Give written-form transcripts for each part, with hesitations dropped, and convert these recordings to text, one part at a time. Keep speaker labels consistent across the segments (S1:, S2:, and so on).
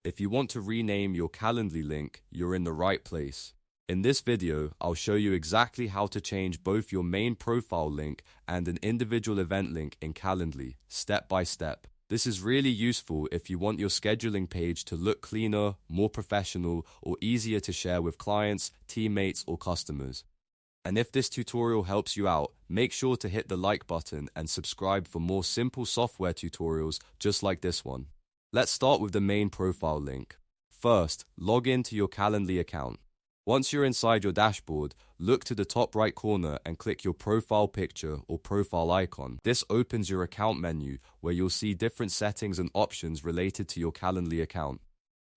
S1: If you want to rename your Calendly link, you're in the right place. In this video, I'll show you exactly how to change both your main profile link and an individual event link in Calendly, step by step. This is really useful if you want your scheduling page to look cleaner, more professional, or easier to share with clients, teammates, or customers. And if this tutorial helps you out, make sure to hit the like button and subscribe for more simple software tutorials just like this one. Let's start with the main profile link. First, log into your Calendly account. Once you're inside your dashboard, look to the top right corner and click your profile picture or profile icon. This opens your account menu where you'll see different settings and options related to your Calendly account.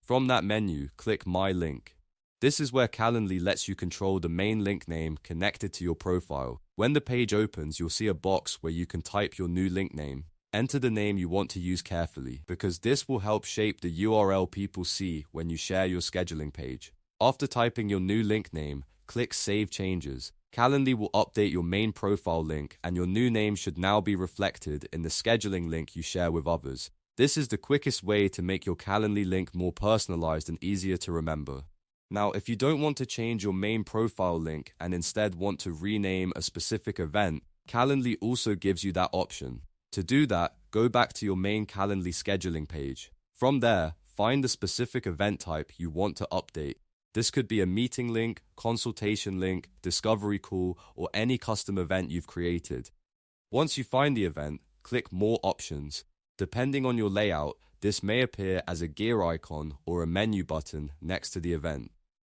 S1: From that menu, click My Link. This is where Calendly lets you control the main link name connected to your profile. When the page opens, you'll see a box where you can type your new link name. Enter the name you want to use carefully, because this will help shape the URL people see when you share your scheduling page. After typing your new link name, click Save Changes. Calendly will update your main profile link, and your new name should now be reflected in the scheduling link you share with others. This is the quickest way to make your Calendly link more personalized and easier to remember. Now, if you don't want to change your main profile link and instead want to rename a specific event, Calendly also gives you that option. To do that, go back to your main Calendly scheduling page. From there, find the specific event type you want to update. This could be a meeting link, consultation link, discovery call, or any custom event you've created. Once you find the event, click More Options. Depending on your layout, this may appear as a gear icon or a menu button next to the event.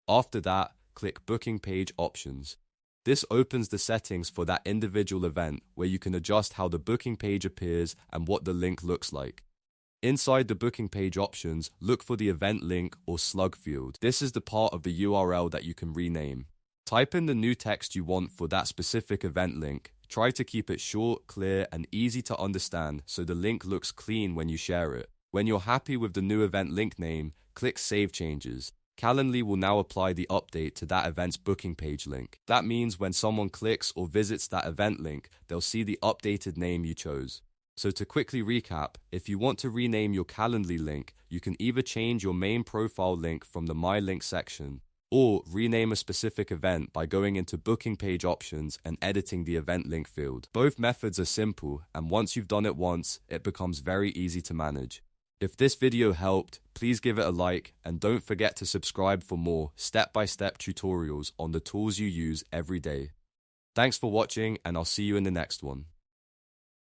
S1: After that, click Booking Page Options. This opens the settings for that individual event where you can adjust how the booking page appears and what the link looks like. Inside the booking page options, look for the event link or Slug field. This is the part of the URL that you can rename. Type in the new text you want for that specific event link. Try to keep it short, clear, and easy to understand so the link looks clean when you share it. When you're happy with the new event link name, click Save Changes. Calendly will now apply the update to that event's booking page link. That means when someone clicks or visits that event link, they'll see the updated name you chose. So to quickly recap, if you want to rename your Calendly link, you can either change your main profile link from the My Link section, or rename a specific event by going into booking page options and editing the event link field. Both methods are simple, and once you've done it once, it becomes very easy to manage. If this video helped, please give it a like, and don't forget to subscribe for more step-by-step tutorials on the tools you use every day. Thanks for watching, and I'll see you in the next one.